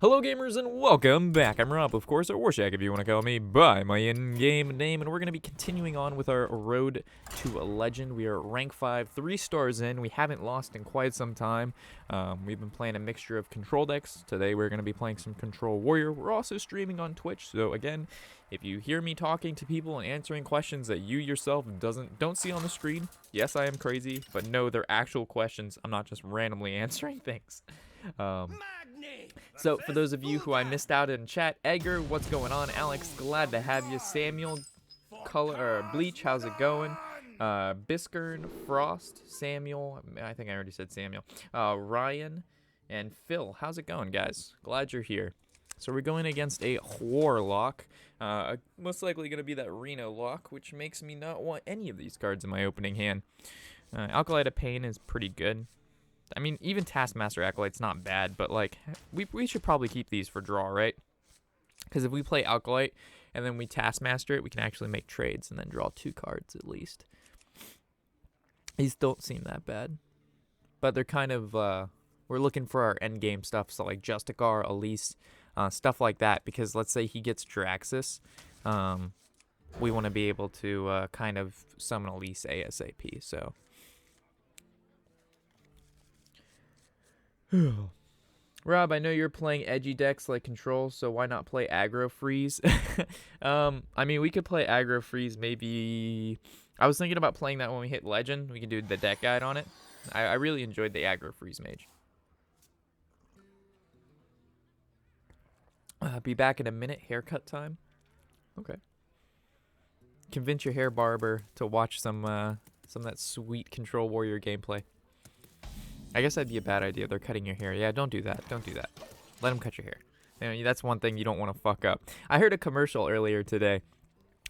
Hello gamers and welcome back. I'm Rob, of course, or Warshack if you want to call me by my in-game name, and we're going to be continuing on with our road to a legend. We are rank 5, 3 stars in. We haven't lost in quite some time. We've been playing a mixture of control decks. Today we're going to be playing some control warrior. We're also streaming on Twitch, so again, if you hear me talking to people and answering questions that you yourself don't see on the screen, yes, I am crazy, but no, they're actual questions. I'm not just randomly answering things. So for those of you who I missed out in chat, Edgar, what's going on? Alex, glad to have you. Samuel, Bleach, how's it going? Biskern, Frost, Samuel, I think I already said Samuel. Ryan, and Phil, how's it going, guys? Glad you're here. So we're going against a Warlock. Most likely going to be that Reno lock, which makes me not want any of these cards in my opening hand. Alkalite of Pain is pretty good. I mean, even Taskmaster Acolyte's not bad, but, like, we should probably keep these for draw, right? Because if we play Acolyte and then we Taskmaster it, we can actually make trades and then draw 2 cards at least. These don't seem that bad. But they're kind of, we're looking for our endgame stuff, so, like, Justicar, Elise, stuff like that. Because let's say he gets Draxus, we want to be able to kind of summon Elise ASAP, so... Rob, I know you're playing edgy decks like Control, so why not play Aggro Freeze? I mean, we could play Aggro Freeze maybe... I was thinking about playing that when we hit Legend. We can do the deck guide on it. I really enjoyed the Aggro Freeze Mage. Be back in a minute. Haircut time? Okay. Convince your hair barber to watch some of that sweet Control Warrior gameplay. I guess that'd be a bad idea. They're cutting your hair. Yeah, don't do that. Don't do that. Let them cut your hair. You know, that's one thing you don't want to fuck up. I heard a commercial earlier today,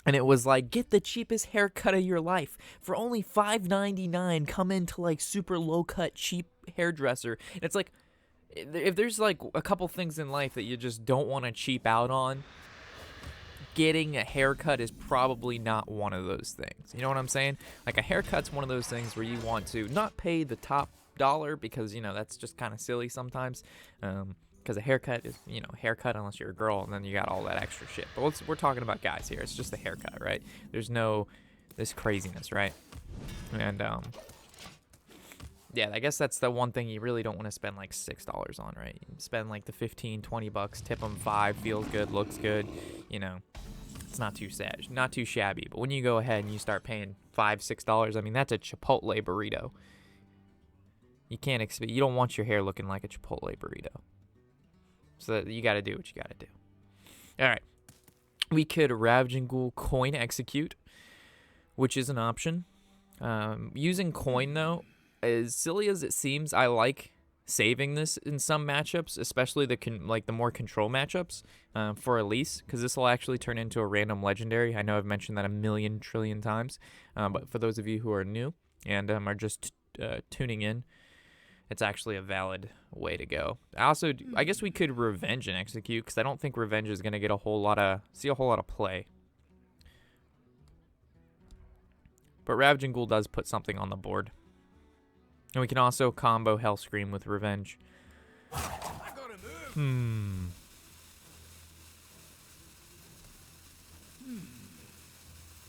and it was like, get the cheapest haircut of your life. For only $5.99, come into, like, super low-cut, cheap hairdresser. And it's like, if there's, like, a couple things in life that you just don't want to cheap out on, getting a haircut is probably not one of those things. You know what I'm saying? Like, a haircut's one of those things where you want to not pay the top dollar because, you know, that's just kind of silly sometimes, because a haircut is, you know, haircut unless you're a girl, and then you got all that extra shit. But we're talking about guys here. It's just a haircut, right? There's no this craziness, right? And yeah, I guess that's the one thing you really don't want to spend like $6 on, right? You spend like the 15, 20 bucks, tip them 5, feels good, looks good, you know. It's not too sad, not too shabby. But when you go ahead and you start paying $5, $6, I mean, that's a Chipotle burrito. You can't expect, you don't want your hair looking like a Chipotle burrito. So you got to do what you got to do. All right. We could Ravaging Ghoul coin execute, which is an option. Using coin, though, as silly as it seems, I like saving this in some matchups, especially the more control matchups for Elise, because this will actually turn into a random legendary. I know I've mentioned that a million trillion times, but for those of you who are new and are just tuning in, it's actually a valid way to go. I guess we could Revenge and execute, because I don't think Revenge is going to get a whole lot of play. But Ravaging Ghoul does put something on the board. And we can also combo Hellscream with Revenge. I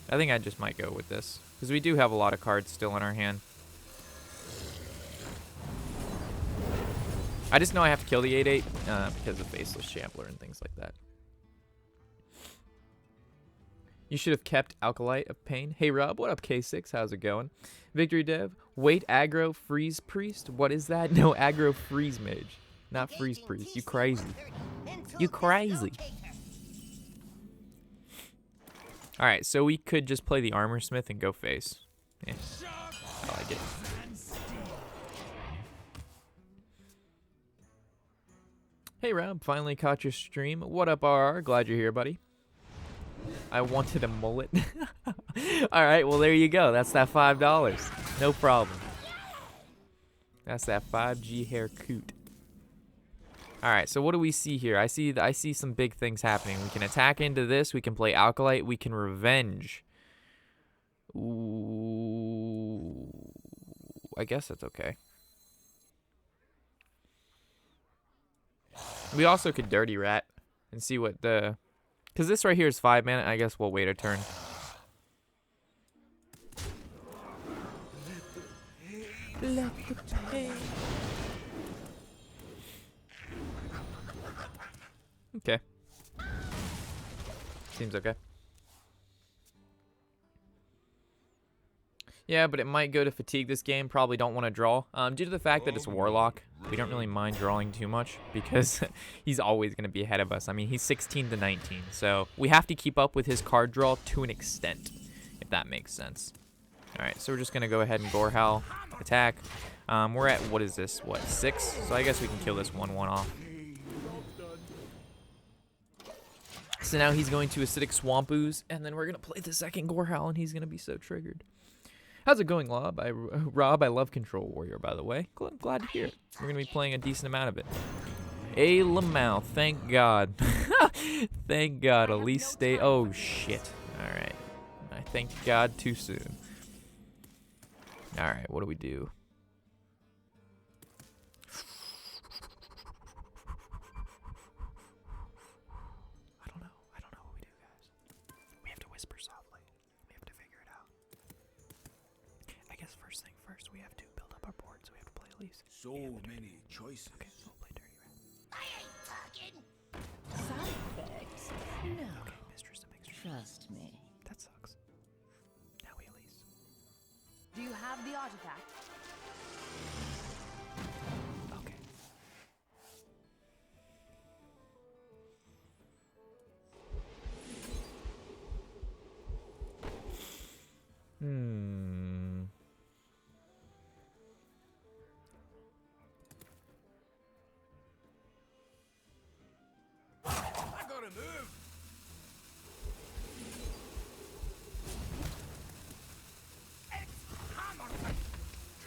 think I just might go with this, because we do have a lot of cards still in our hand. I just know I have to kill the 8/8 because of Faceless Shambler and things like that. You should have kept Alkalite of Pain. Hey Rob, what up K6? How's it going? Victory Dev. Wait, Aggro Freeze Priest? What is that? No, Aggro Freeze Mage. Not Freeze Priest. You crazy. You crazy. Alright, so we could just play the Armor Smith and go face. Yeah, I like it. Hey Rob, finally caught your stream. What up, RR? Glad you're here, buddy. I wanted a mullet. Alright, well there you go. That's that $5. No problem. That's that 5G hair coot. Alright, so what do we see here? I see some big things happening. We can attack into this. We can play Alkalite. We can Revenge. Ooh. I guess that's okay. We also could Dirty Rat and see what the... Because this right here is 5 mana. I guess we'll wait a turn. Let the pain. Okay. Seems okay. Yeah, but it might go to fatigue this game. Probably don't want to draw. Due to the fact that it's Warlock, we don't really mind drawing too much because he's always going to be ahead of us. I mean, he's 16 to 19, so we have to keep up with his card draw to an extent, if that makes sense. All right, so we're just going to go ahead and Gorehowl, attack. We're at, what is this, what, 6? So I guess we can kill this 1/1 off. So now he's going to Acidic Swamp Ooze, and then we're going to play the second Gorehowl, and he's going to be so triggered. How's it going, Rob? I love Control Warrior, by the way. Glad to hear it. We're going to be playing a decent amount of it. A Lamau, thank God. Thank God, at least stay... Oh, shit. All right. I thank God too soon. All right, what do we do? I don't know what we do, guys. We have to whisper softly. We have to figure it out. I guess first thing first, we have to build up our board, so we have to play at least. So many choices. Okay, so we'll play Dirty Rat. I ain't talking. Side effects? No. Okay, Mistress of Extra. Trust me. That sucks. Now we Elise. Do you have the artifact? Okay. I gotta move.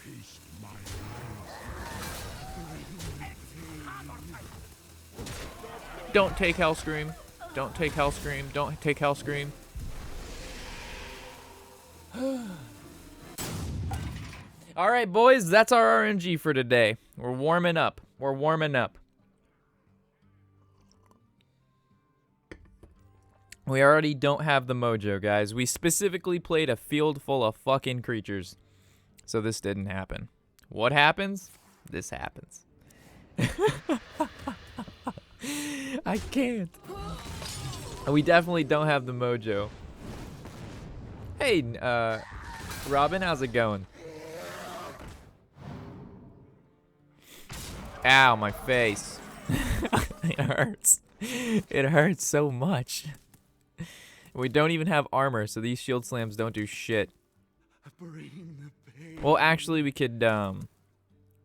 Taste my Don't take Hellscream. Don't take Hellscream. Don't take Hellscream. All right, boys, that's our RNG for today. We're warming up. We're warming up. We already don't have the mojo, guys. We specifically played a field full of fucking creatures. So this didn't happen. What happens? This happens. I can't. We definitely don't have the mojo. Hey, Robin, how's it going? Ow, my face. It hurts. It hurts so much. We don't even have armor, so these shield slams don't do shit. Well, actually, we could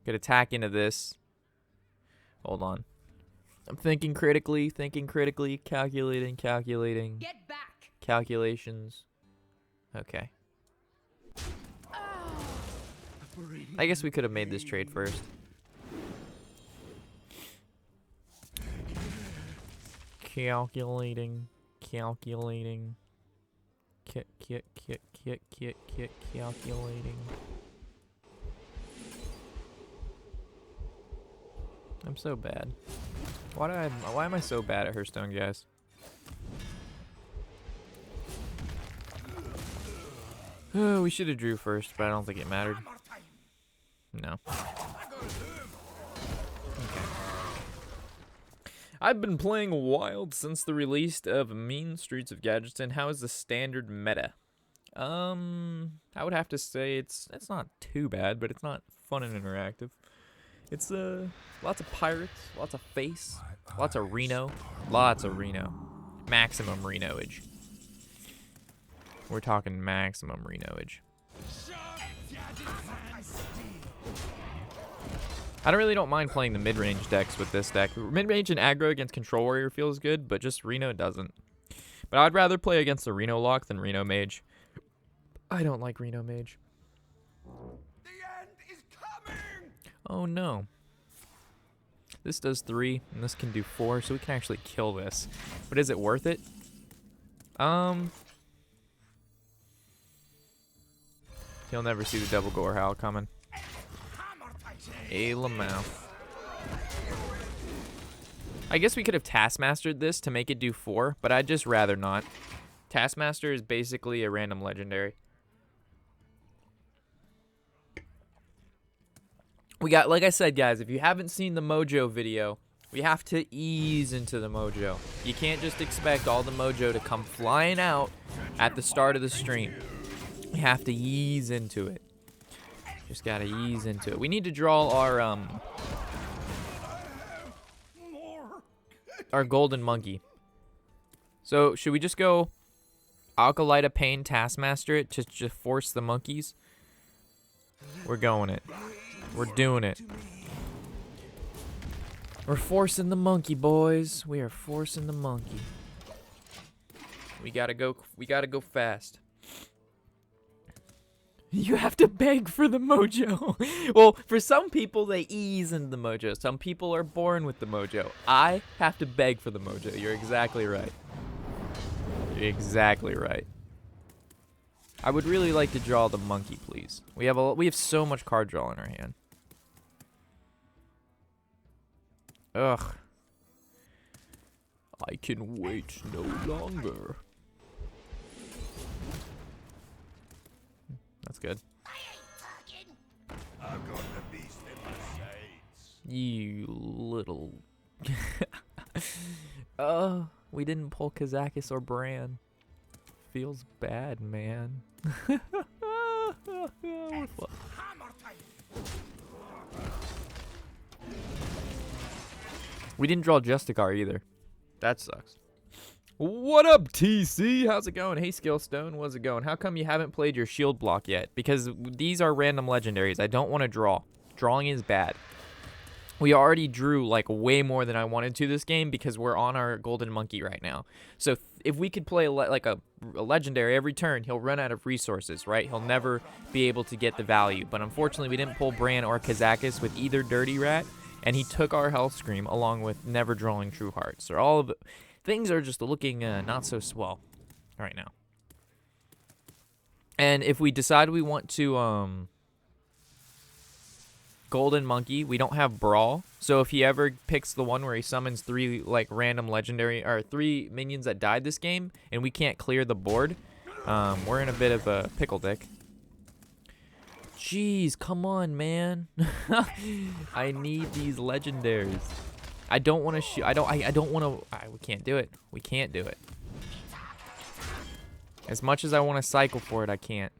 attack into this. Hold on. I'm thinking critically, calculating. Get back. Calculations. Okay. I guess we could have made this trade first. Calculating. Calculating. I'm so bad. Why am I so bad at Hearthstone, guys? Oh, we should have drew first, but I don't think it mattered. No. Okay. I've been playing Wild since the release of Mean Streets of Gadgetzan. How is the standard meta? I would have to say it's not too bad, but it's not fun and interactive. It's lots of pirates, lots of face, lots of Reno, maximum Reno-age. We're talking maximum Reno-age. I really don't mind playing the mid-range decks with this deck. Mid-range and aggro against Control Warrior feels good, but just Reno doesn't. But I'd rather play against the Reno Lock than Reno Mage. I don't like Reno Mage. The end is coming. Oh no. This does 3, and this can do 4, so we can actually kill this. But is it worth it? He'll never see the double Gorehowl coming. A Lamau. I guess we could have Taskmastered this to make it do 4, but I'd just rather not. Taskmaster is basically a random legendary. We got, like I said, guys, if you haven't seen the Mojo video, we have to ease into the Mojo. You can't just expect all the Mojo to come flying out at the start of the stream. You have to ease into it. Just gotta ease into it. We need to draw our golden monkey. So should we just go Alkalita Pain Taskmaster it to just force the monkeys? We're going it. We're doing it. We're forcing the monkey, boys. We are forcing the monkey. We gotta go fast. You have to beg for the mojo. Well, for some people, they ease into the mojo. Some people are born with the mojo. I have to beg for the mojo. You're exactly right. You're exactly right. I would really like to draw the monkey, please. We have so much card draw in our hand. Ugh. I can wait no longer. That's good. I've got the beast in my sights. You little... we didn't pull Kazakis or Bran. Feels bad, man. We didn't draw Justicar either. That sucks. What up, TC? How's it going? Hey, Skillstone, how's it going? How come you haven't played your shield block yet? Because these are random legendaries. I don't want to draw. Drawing is bad. We already drew like way more than I wanted to this game because we're on our golden monkey right now. So if we could play like a legendary every turn, he'll run out of resources, right? He'll never be able to get the value. But unfortunately, we didn't pull Bran or Kazakis with either Dirty Rat, and he took our health scream along with never drawing True Hearts. So all of it, things are just looking not so swell right now. And if we decide we want to golden monkey, we don't have brawl. So if he ever picks the one where he summons 3 like random legendary or 3 minions that died this game and we can't clear the board, we're in a bit of a pickle, dick. Jeez, come on, man. I need these legendaries. I don't want to shoot. I don't want to. We can't do it. We can't do it. As much as I want to cycle for it, I can't.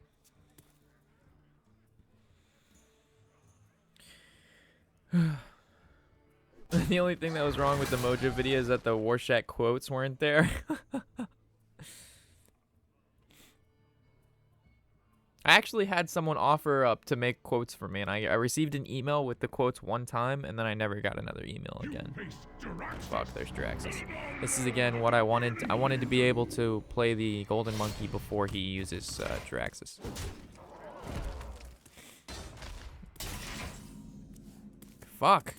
The only thing that was wrong with the Mojo video is that the Warshack quotes weren't there. I actually had someone offer up to make quotes for me, and I received an email with the quotes one time, and then I never got another email again. Fuck, there's Draxus. This is, again, what I wanted. I wanted to be able to play the Golden Monkey before he uses Draxus. Fuck.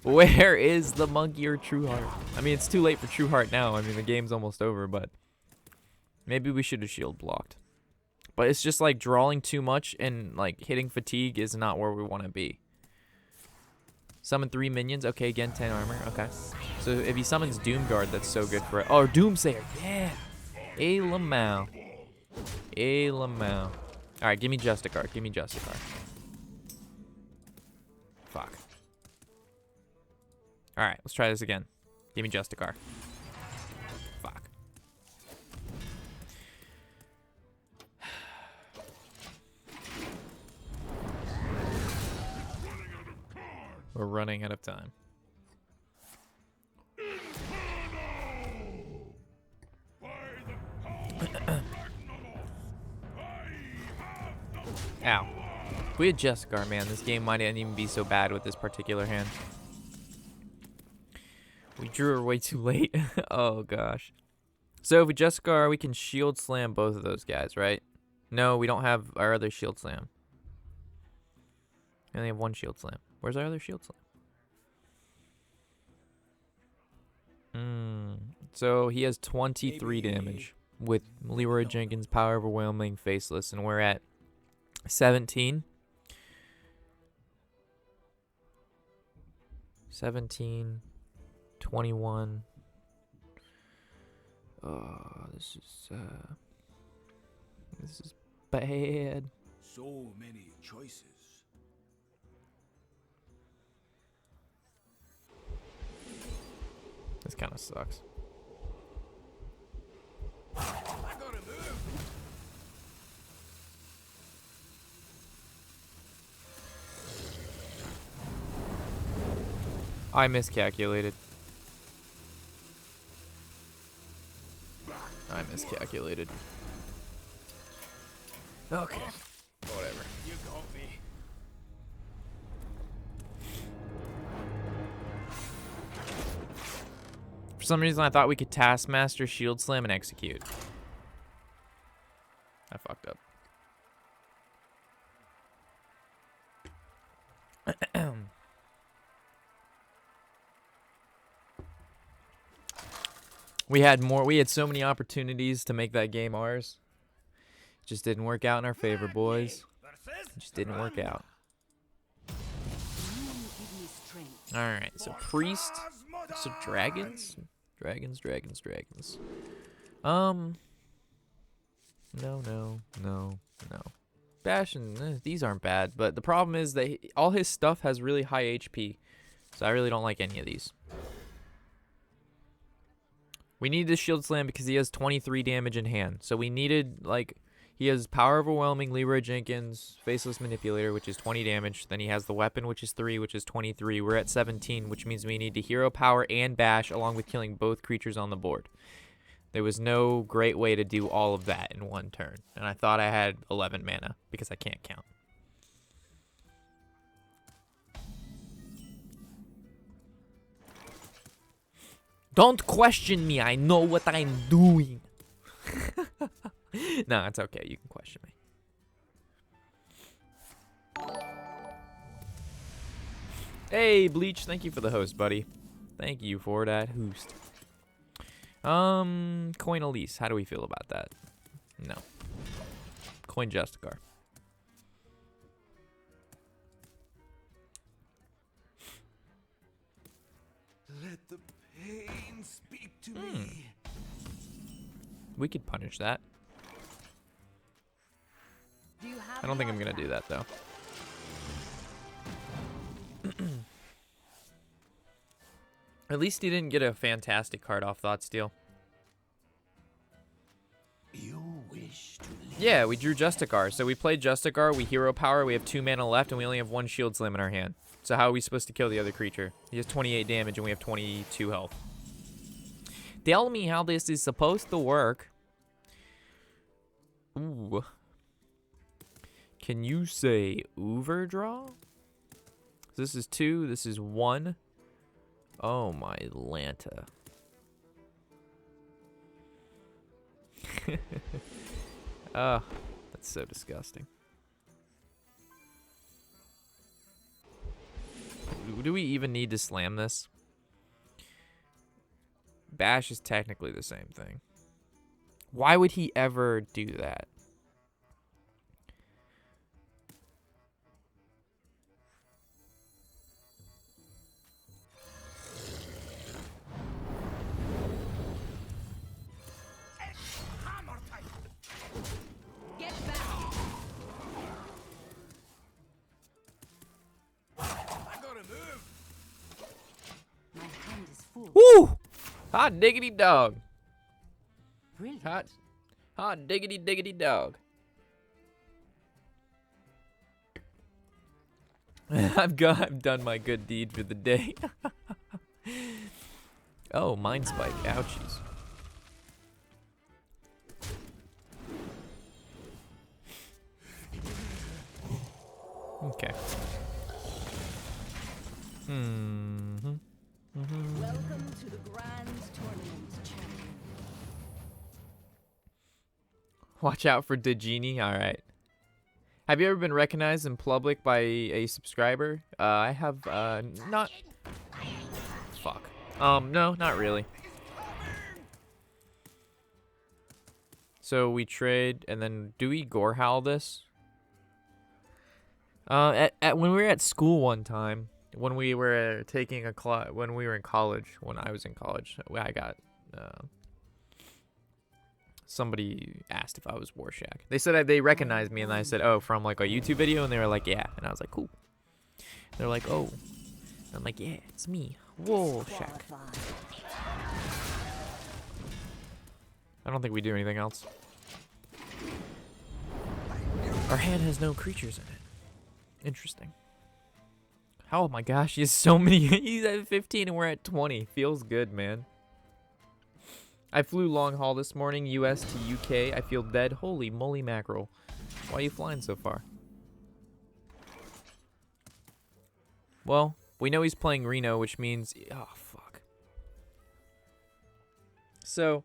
Where is the monkey or True Heart? I mean, it's too late for True Heart now. I mean, the game's almost over, but maybe we should have shield blocked. But it's just like drawing too much and like hitting fatigue is not where we want to be. Summon 3 minions. Okay, again, 10 armor. Okay. So if he summons Doomguard, that's so good for it. Oh, Doomsayer. Yeah. A Lamau. A Lamau. All right, give me Justicar. Give me Justicar. Fuck. All right, let's try this again. Give me Justicar. Fuck. We're running out of time. Ow. If we had Justicar, man, this game might not even be so bad with this particular hand. We drew her way too late. Oh, gosh. So if we Justicar, we can shield slam both of those guys, right? No, we don't have our other shield slam. We only have 1 shield slam. Where's our other shield slam? So he has 23 damage with Leroy Jenkins, Power Overwhelming, Faceless, and we're at 17. 17. 21. This is bad. So many choices. This kind of sucks. I gotta move. I miscalculated. I miscalculated. Okay. Whatever. You got me. For some reason, I thought we could Taskmaster, Shield Slam, and Execute. I fucked up. We had so many opportunities to make that game ours. It just didn't work out in our favor, boys. It just didn't work out. Alright, so Priest. So Dragons? Dragons. No. Bash and these aren't bad, but the problem is that all his stuff has really high HP. So I really don't like any of these. We need the Shield Slam because he has 23 damage in hand. So we needed, like, he has Power Overwhelming, Leroy Jenkins, Faceless Manipulator, which is 20 damage. Then he has the Weapon, which is 3, which is 23. We're at 17, which means we need to Hero Power and Bash, along with killing both creatures on the board. There was no great way to do all of that in one turn. And I thought I had 11 mana, because I can't count. Don't question me. I know what I'm doing. No, it's okay. You can question me. Hey, Bleach. Thank you for the host, buddy. Thank you for that host. Coin Elise. How do we feel about that? No. Coin Justicar. Let the pain speak to me. We could punish that. Do you have I don't the think I'm going to do that, though. At least he didn't get a fantastic card off Thought Steal. You wish to leave. Yeah, we drew Justicar. So we played Justicar, we Hero Power, we have 2 mana left, and we only have 1 Shield Slam in our hand. So how are we supposed to kill the other creature? He has 28 damage and we have 22 health. Tell me how this is supposed to work. Ooh. Can you say overdraw? This is 2, this is 1. Oh my Lanta. Oh, that's so disgusting. Do we even need to slam this? Bash is technically the same thing. Why would he ever do that? Get back. I gotta move. My hand is full. Woo! Hot diggity dog. Brilliant. Hot diggity dog. I've done my good deed for the day. Oh, Mind Spike. Ouchies. Okay. Welcome to the Grand Tournament, champion. Watch out for Degenie. All right. Have you ever been recognized in public by a subscriber? I have not. Fuck. No, not really. So we trade, and then do we Gorehowl this? When we were at school one time, when we were taking a when we were in college, when I was in college, I got somebody asked if I was Warshack. They said they recognized me, and I said, "Oh, from like a YouTube video," and they were like, "Yeah," and I was like, "Cool." They're like, "Oh," and I'm like, "Yeah, it's me, Warshack." I don't think we do anything else. Our hand has no creatures in it. Interesting. Oh my gosh, he has so many. He's at 15 and we're at 20. Feels good, man. I flew long haul this morning, US to UK. I feel dead. Holy moly mackerel. Why are you flying so far? Well, we know he's playing Reno, which means... Oh, fuck. So,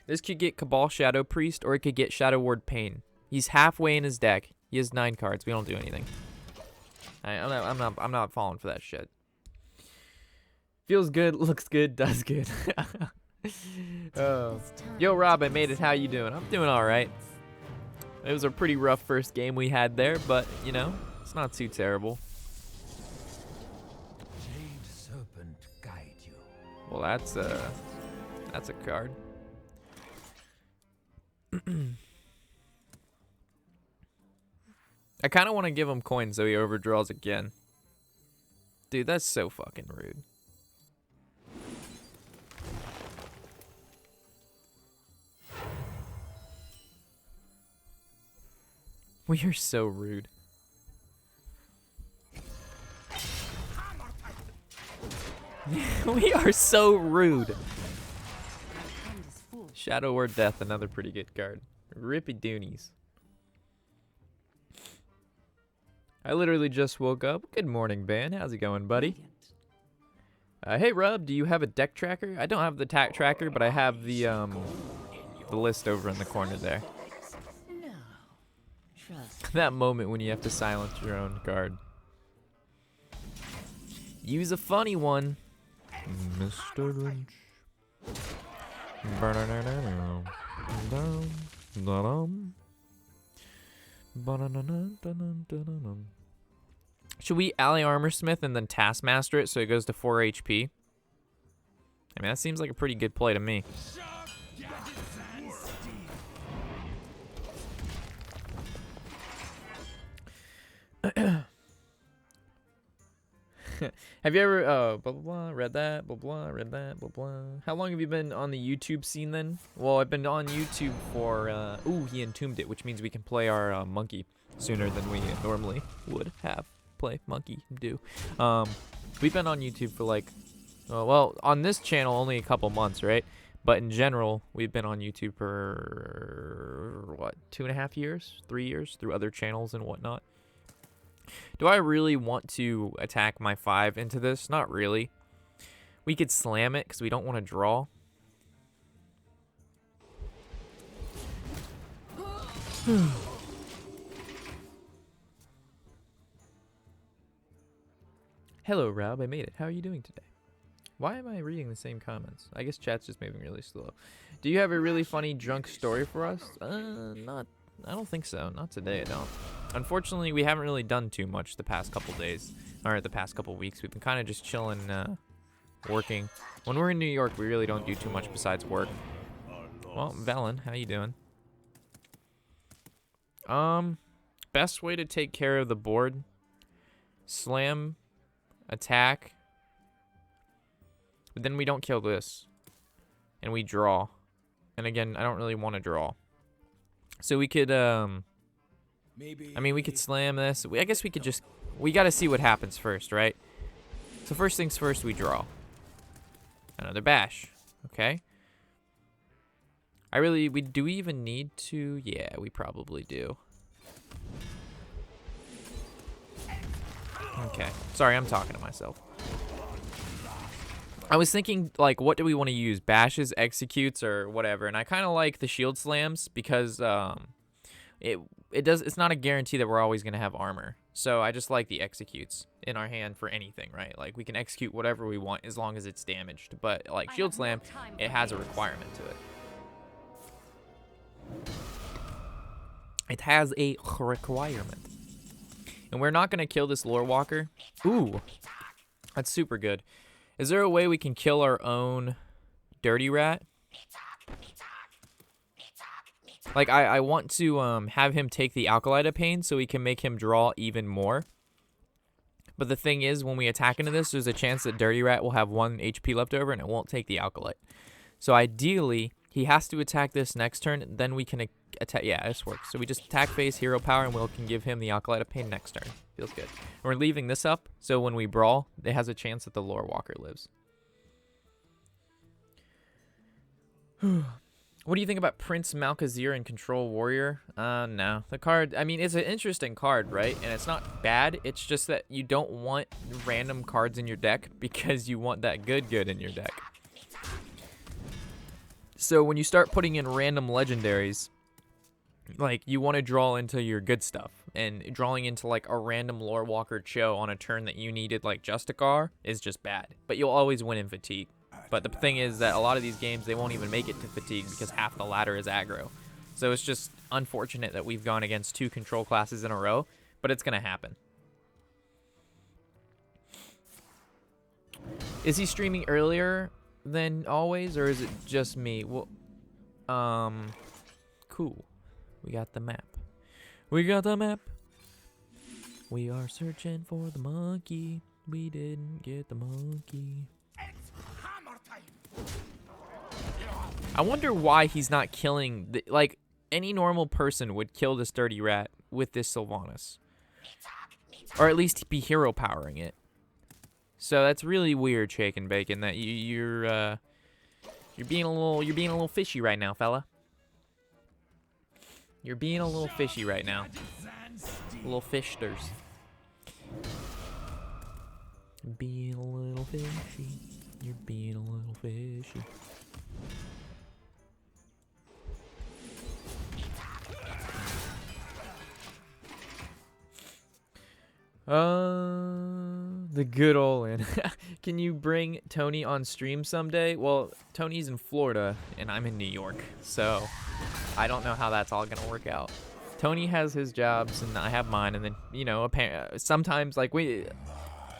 this could get Cabal Shadow Priest, or it could get Shadow Ward Pain. He's halfway in his deck. He has 9 cards. We don't do anything. I'm not falling for that shit. Feels good, looks good, does good. Oh. Yo, Rob, I made it. How you doing? I'm doing all right. It was a pretty rough first game we had there, but you know, it's not too terrible. Jade Serpent guide you. Well, that's a card. I kind of want to give him coins so he overdraws again. Dude, that's so fucking rude. We are so rude. We are so rude. Shadow or Death, another pretty good card. Rippy Doonies. I literally just woke up. Good morning, Ben. How's it going, buddy? Hey, Rob, do you have a deck tracker? I don't have the tack tracker, but I have the list over in the corner there. That moment when you have to silence your own card. Use a funny one, Mr. Lynch. Should we Ally Armorsmith and then Taskmaster it so it goes to 4 HP? I mean, that seems like a pretty good play to me. Have you ever blah blah blah read that blah blah read that blah blah? How long have you been on the YouTube scene then? Well, I've been on YouTube for ooh, he entombed it, which means we can play our monkey sooner than we normally would have play monkey do. We've been on YouTube for like well, on this channel only a couple months, right? But in general, we've been on YouTube for what, 2.5 years, 3 years through other channels and whatnot. Do I really want to attack my 5 into this? Not really. We could slam it because we don't want to draw. Hello, Rob. I made it. How are you doing today? Why am I reading the same comments? I guess chat's just moving really slow. Do you have a really funny drunk story for us? I don't think so. Not today, I don't. Unfortunately, we haven't really done too much the past couple days, or the past couple weeks. We've been kind of just chilling, working. When we're in New York, we really don't do too much besides work. Well, Velen, how you doing? Best way to take care of the board: slam, attack, but then we don't kill this, and we draw. And again, I don't really want to draw. So we could, I mean, we could slam this. I guess we could just, we got to see what happens first, right? So first things first, we draw. Another bash, okay? Do we even need to? Yeah, we probably do. Okay, sorry, I'm talking to myself. I was thinking, like, what do we want to use? Bashes, executes, or whatever. And I kind of like the shield slams because it's not a guarantee that we're always going to have armor. So I just like the executes in our hand for anything, right? Like, we can execute whatever we want as long as it's damaged. But, like, shield slam, it has a requirement to it. It has a requirement. And we're not going to kill this lore walker. Ooh. That's super good. Is there a way we can kill our own dirty rat? Like, I want to have him take the Alkalite Pain so we can make him draw even more. But the thing is, when we attack into this, there's a chance that Dirty Rat will have 1 HP left over and it won't take the Alkalite. So ideally, he has to attack this next turn, then we can attack. Yeah, this works. So we just attack phase, hero power, and we can give him the Alkalite Pain next turn. Feels good. And we're leaving this up, so when we brawl, it has a chance that the Lore Walker lives. What do you think about Prince Malkazir and Control Warrior? No. The card, I mean, it's an interesting card, right? And it's not bad. It's just that you don't want random cards in your deck because you want that good in your deck. So when you start putting in random legendaries, like, you want to draw into your good stuff. And drawing into, like, a random Lore Walker Cho on a turn that you needed, like, Justicar, is just bad. But you'll always win in Fatigue. But the thing is that a lot of these games, they won't even make it to Fatigue because half the ladder is aggro. So it's just unfortunate that we've gone against 2 control classes in a row, but it's going to happen. Is he streaming earlier than always, or is it just me? Well, cool. We got the map. We got the map. We are searching for the monkey. We didn't get the monkey. I wonder why he's not killing the, like, any normal person would kill this dirty rat with this Sylvanas. Or at least be hero powering it. So that's really weird, Shake and Bacon, that you're being a little fishy right now, fella. You're being a little fishy right now. A little fishters. Being a little fishy. You're being a little fishy. The good ol' in. Can you bring Tony on stream someday? Well, Tony's in Florida and I'm in New York, so I don't know how that's all gonna work out. Tony has his jobs and I have mine, and then, you know, sometimes, like, me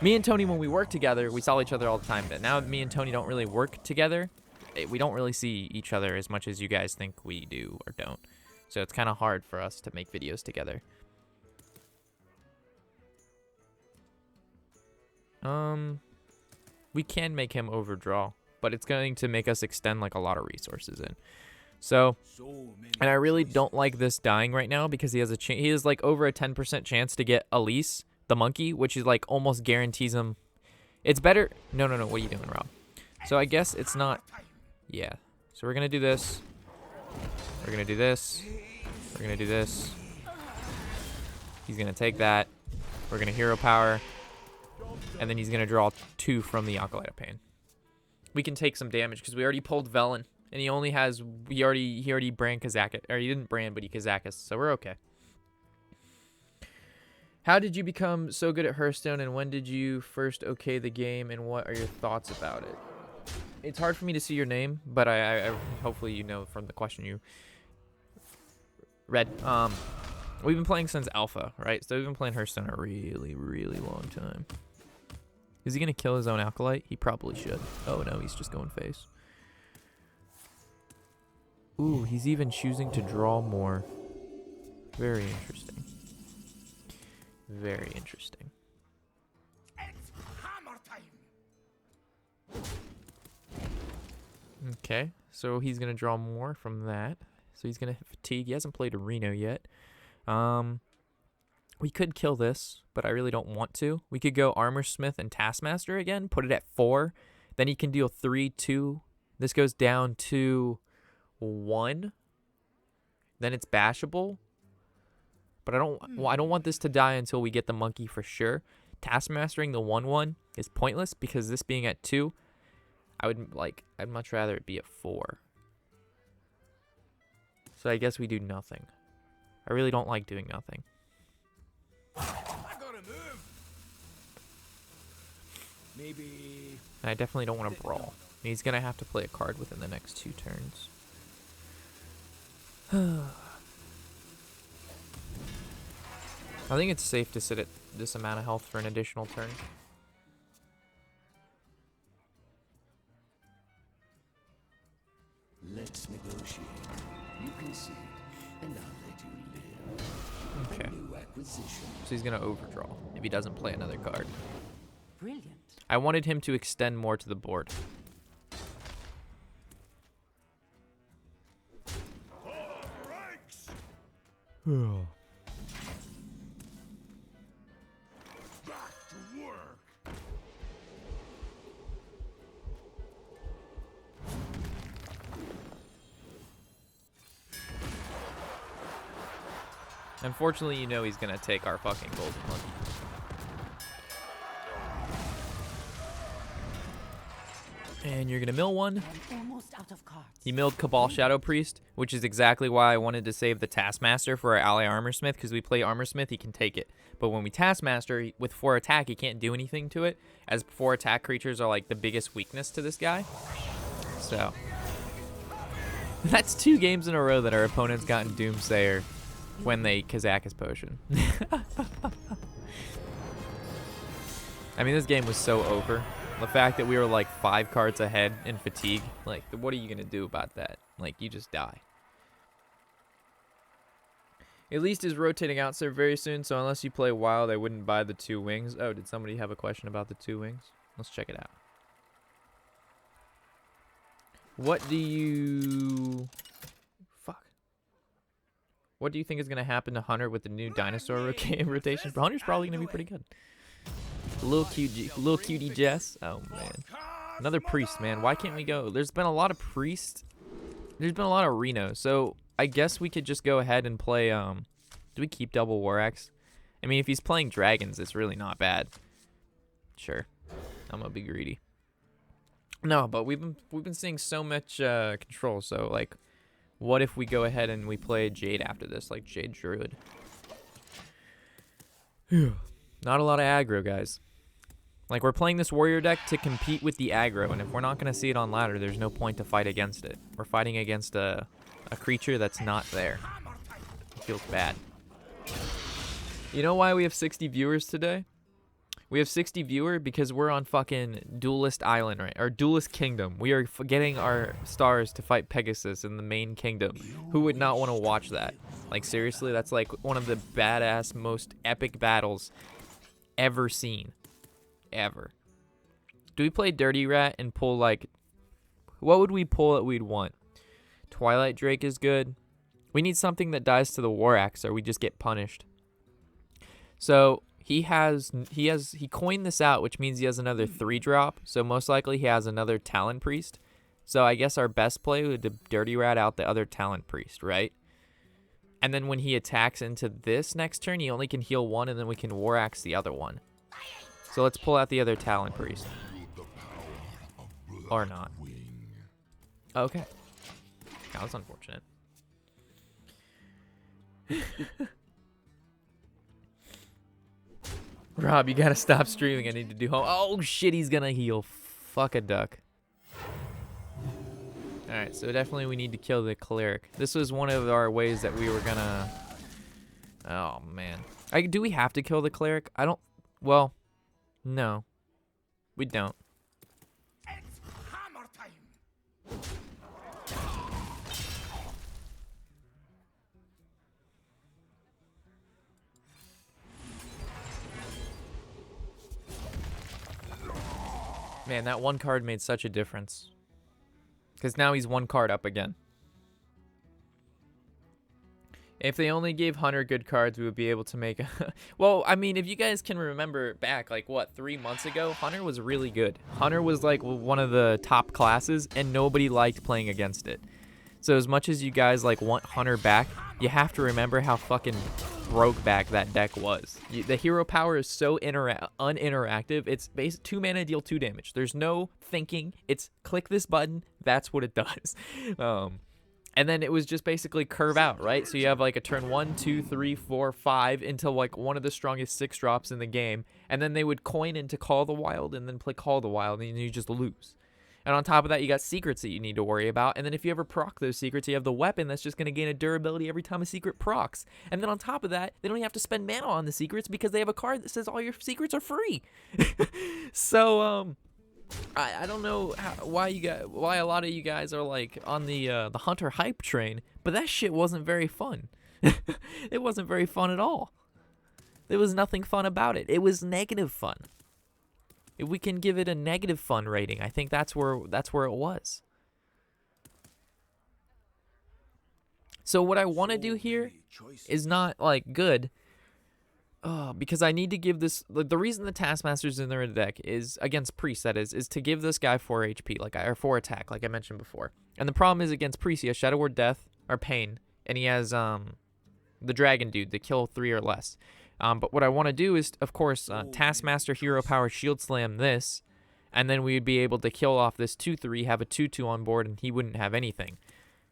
and Tony, when we work together, we saw each other all the time, but now me and Tony don't really work together. We don't really see each other as much as you guys think we do or don't. So it's kind of hard for us to make videos together. We can make him overdraw, but it's going to make us extend, like, a lot of resources in. So, and I really don't like this dying right now because he has he has like over a 10% chance to get Elise, the monkey, which is like almost guarantees him. It's better. No. What are you doing, Rob? So I guess it's not. Yeah. So we're gonna do this. We're gonna do this. We're gonna do this. He's gonna take that. We're gonna hero power. And then he's going to draw 2 from the Alkalite Pain. We can take some damage because we already pulled Velen. And he only has, he already brand Kazakus. Or he didn't brand, but he Kazakus. So we're okay. How did you become so good at Hearthstone, and when did you first okay the game, and what are your thoughts about it? It's hard for me to see your name, but I hopefully you know from the question you read. We've been playing since Alpha, right? So we've been playing Hearthstone a really, really long time. Is he going to kill his own Alkalite? He probably should. Oh, no, he's just going face. Ooh, he's even choosing to draw more. Very interesting. Very interesting. It's hammer time. Okay, so he's going to draw more from that. So he's going to fatigue. He hasn't played a Reno yet. We could kill this, but I really don't want to. We could go Armorsmith and Taskmaster again, put it at 4. Then he can deal 3-2. This goes down to 1. Then it's bashable. But I don't want this to die until we get the monkey for sure. Taskmastering the 1/1 is pointless because this being at 2, I'd much rather it be at 4. So I guess we do nothing. I really don't like doing nothing. I gotta move. Maybe. And I definitely don't want to brawl. He's gonna have to play a card within the next 2 turns. I think it's safe to sit at this amount of health for an additional turn. Let's negotiate. You concede, and I'll let you live. Okay. New acquisition. So he's gonna overdraw if he doesn't play another card. Brilliant. I wanted him to extend more to the board. Back to work. Unfortunately, you know he's gonna take our fucking golden monkey. And you're gonna mill one. I'm almost out of cards. He milled Cabal Shadow Priest, which is exactly why I wanted to save the Taskmaster for our ally Armorsmith, because we play Armorsmith, he can take it. But when we Taskmaster, with 4 attack, he can't do anything to it, as 4 attack creatures are like the biggest weakness to this guy. So that's 2 games in a row that our opponent's gotten Doomsayer when they Kazakus Potion. I mean, this game was so over. The fact that we were like 5 cards ahead in fatigue, like, what are you gonna do about that? Like, you just die. At least is rotating out so very soon, so unless you play wild, I wouldn't buy the 2 wings. Oh, did somebody have a question about the 2 wings? Let's check it out. What do you... Fuck. What do you think is gonna happen to Hunter with the new dinosaur rotation? Hunter's probably gonna be pretty good. Little cutie Jess. Oh man, another priest, man. Why can't we go? There's been a lot of priest. There's been a lot of Reno. So I guess we could just go ahead and play. Do we keep double Warshack? I mean, if he's playing dragons, it's really not bad. Sure, I'm gonna be greedy. No, but we've been seeing so much control. So like, what if we go ahead and we play Jade after this, like Jade Druid? Not a lot of aggro, guys. Like, we're playing this warrior deck to compete with the aggro, and if we're not going to see it on ladder, there's no point to fight against it. We're fighting against a creature that's not there. It feels bad. You know why we have 60 viewers today? We have 60 viewers because we're on fucking Duelist Island, right? Or Duelist Kingdom. We are getting our stars to fight Pegasus in the main kingdom. Who would not want to watch that? Like, seriously, that's like one of the badass, most epic battles ever seen. Ever. Do we play Dirty Rat and pull, like, what would we pull that we'd want? Twilight Drake is good. We need something that dies to the War Axe or we just get punished. So he coined this out, which means he has another 3-drop. So most likely he has another Talon Priest. So I guess our best play would be Dirty Rat out the other Talon Priest, right? And then when he attacks into this next turn, he only can heal 1, and then we can War Axe the other one. So let's pull out the other Talon Priest. Or not. Okay. That was unfortunate. Rob, you gotta stop streaming. I need to do home. Oh shit, he's gonna heal. Fuck a duck. Alright, so definitely we need to kill the cleric. This was one of our ways that we were gonna... Oh, man. Do we have to kill the cleric? I don't... Well, no. We don't. It's hammer time. Man, that one card made such a difference. Because now he's 1 card up again. If they only gave Hunter good cards, we would be able to make a... Well, I mean, if you guys can remember back, like, what, 3 months ago? Hunter was really good. Hunter was, like, one of the top classes, and nobody liked playing against it. So as much as you guys, like, want Hunter back, you have to remember how fucking broke back that deck was. The hero power is so uninteractive. It's 2 mana, deal 2 damage. There's no thinking. It's click this button. That's what it does. And then it was just basically curve out, right? So you have like a turn 1, 2, 3, 4, 5 until like one of the strongest 6-drops in the game. And then they would coin into Call the Wild and then play Call the Wild and you just lose. And on top of that, you got secrets that you need to worry about. And then if you ever proc those secrets, you have the weapon that's just going to gain a durability every time a secret procs. And then on top of that, they don't even have to spend mana on the secrets because they have a card that says all your secrets are free. So, I don't know why why a lot of you guys are like on the Hunter hype train, but that shit wasn't very fun. It wasn't very fun at all. There was nothing fun about it. It was negative fun. If we can give it a negative fun rating, I think that's where it was. So what I want to do here is not like good. Because I need to give this, like, the reason the Taskmaster's in their deck is against Priest, that is to give this guy 4 HP, or 4 attack, like I mentioned before. And the problem is against Priest, he has Shadow Word Death or Pain, and he has the Dragon Dude that kill 3 or less. But what I want to do is, of course, Taskmaster Hero Power Shield Slam this, and then we'd be able to kill off this 2/3, have a 2/2 on board, and he wouldn't have anything.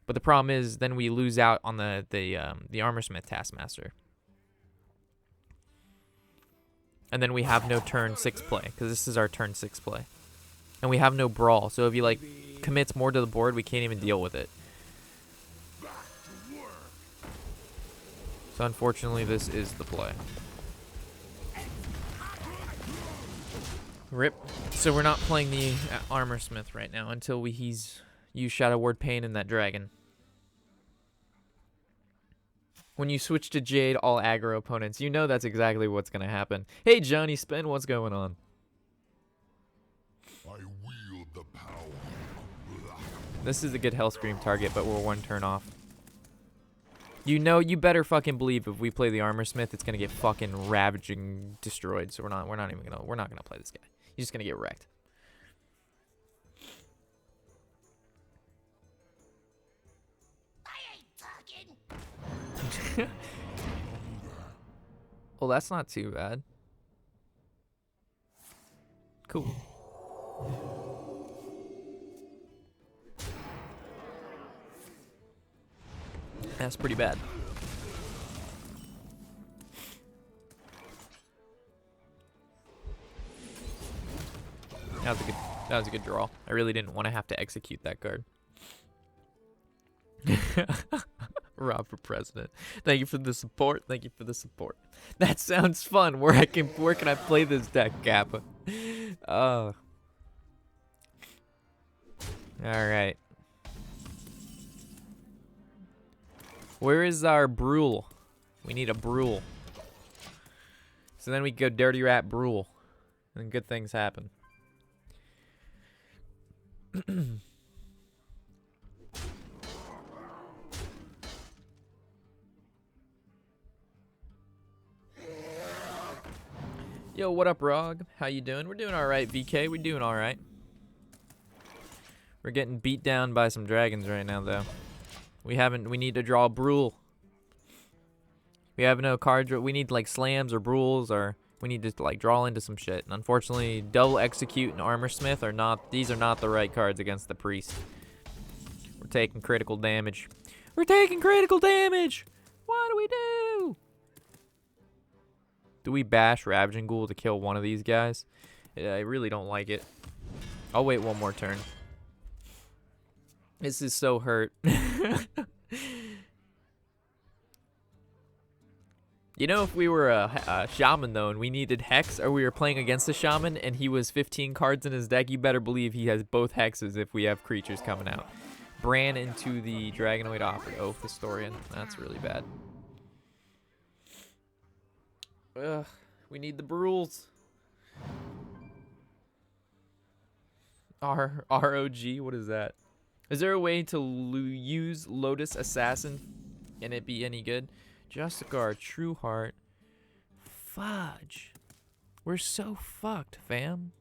But the problem is, then we lose out on the Armorsmith Taskmaster. And then we have no turn 6 play, because this is our turn 6 play. And we have no Brawl, so if he, like, commits more to the board, we can't even deal with it. So unfortunately, this is the play. Rip. So we're not playing the Armorsmith right now until he's used Shadow Word Pain and that Dragon. When you switch to Jade, all aggro opponents, you know that's exactly what's going to happen. Hey, Johnny Spin, what's going on? I wield the power. This is a good Hellscream target, but we're 1 turn off. You know, you better fucking believe if we play the Armorsmith, it's going to get fucking ravaging destroyed. So we're not gonna play this guy. He's just going to get wrecked. Well, that's not too bad. Cool. That's pretty bad. That was a good draw. I really didn't want to have to execute that card. Rob for president. Thank you for the support. Thank you for the support. That sounds fun. Where can I play this deck, Kappa? All right. Where is our Brule? We need a Brule. So then we go Dirty Rat Brule, and good things happen. Yo, what up, Rog? How you doing? We're doing all right, VK. We're doing all right. We're getting beat down by some dragons right now, though. We need to draw a Brule. We have no card draw. We need, like, slams or Brules, or we need to, like, draw into some shit. And unfortunately, Double Execute and Armorsmith are not, these are not the right cards against the Priest. We're taking critical damage. We're taking critical damage! What do we do? Do we bash Ravaging Ghoul to kill one of these guys? Yeah, I really don't like it. I'll wait 1 more turn. This is so hurt. You know, if we were a shaman, though, and we needed Hex, or we were playing against a shaman, and he was 15 cards in his deck, you better believe he has both Hexes if we have creatures coming out. Bran into the Dragonoid Oath Historian. That's really bad. Ugh, we need the Brules. ROG, what is that? Is there a way to use Lotus Assassin and it be any good? Justicar, True Heart. Fudge. We're so fucked, fam.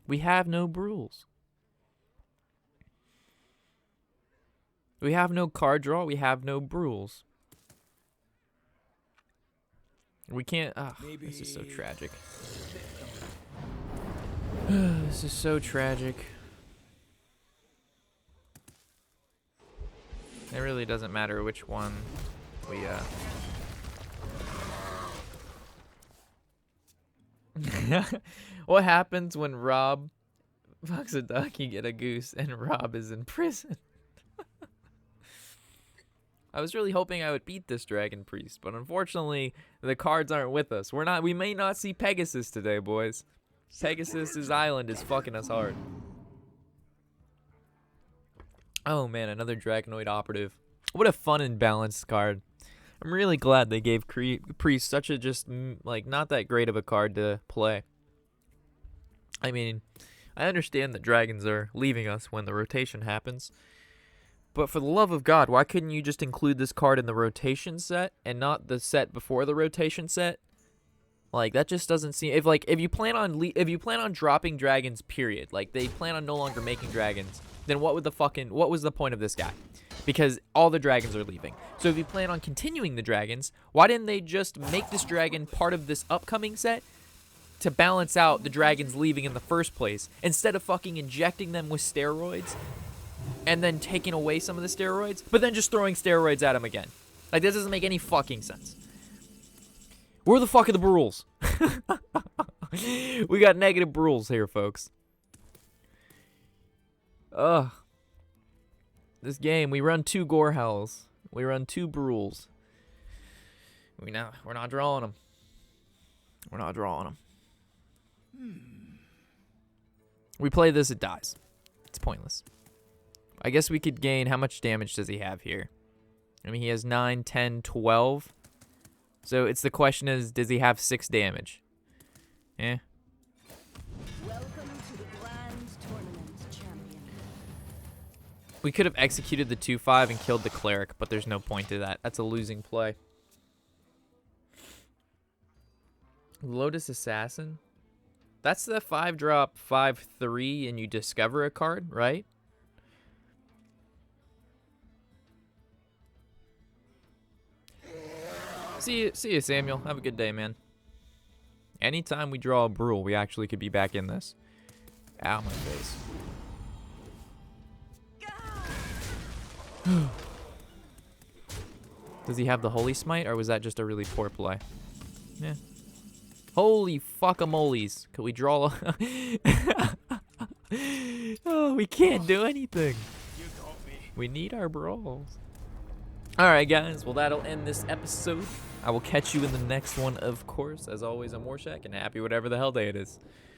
We have no Brules. We have no card draw. We have no Brules. We can't. Ah, this is so tragic. This is so tragic. It really doesn't matter which one we What happens when Rob fucks a duck, you get a goose, and Rob is in prison? I was really hoping I would beat this Dragon Priest, but unfortunately, the cards aren't with us. We may not see Pegasus today, boys. Pegasus's island is fucking us hard. Oh man, another Dragonoid operative. What a fun and balanced card. I'm really glad they gave Priest such a just, like, not that great of a card to play. I mean, I understand that dragons are leaving us when the rotation happens. But for the love of God, why couldn't you just include this card in the rotation set and not the set before the rotation set? Like, that just doesn't seem... If you plan on dropping dragons, period, like, they plan on no longer making dragons, then what was the point of this guy? Because all the dragons are leaving. So if you plan on continuing the dragons, why didn't they just make this dragon part of this upcoming set to balance out the dragons leaving in the first place, instead of fucking injecting them with steroids and then taking away some of the steroids, but then just throwing steroids at them again? Like, this doesn't make any fucking sense. Where the fuck are the rules? We got negative rules here, folks. Ugh. This game, we run 2 Gorehells. We run 2 Brules. We're not drawing them. We're not drawing them. We play this, it dies. It's pointless. I guess we could gain... How much damage does he have here? I mean, he has 9, 10, 12. So it's the question is, does he have 6 damage? Eh. Welcome to the Grand Tournament, champion. We could have executed the 2/5 and killed the cleric, but there's no point to that. That's a losing play. Lotus Assassin? That's the 5-drop 5/3 and you discover a card, right? See you, Samuel. Have a good day, man. Anytime we draw a Brule, we actually could be back in this. Ow, my face. Does he have the Holy Smite, or was that just a really poor play? Yeah. Holy fuck-a-moles. Could we draw Oh, we can't do anything. We need our brawls. Alright, guys. Well, that'll end this episode. I will catch you in the next one, of course. As always, I'm Warshack, and happy whatever the hell day it is.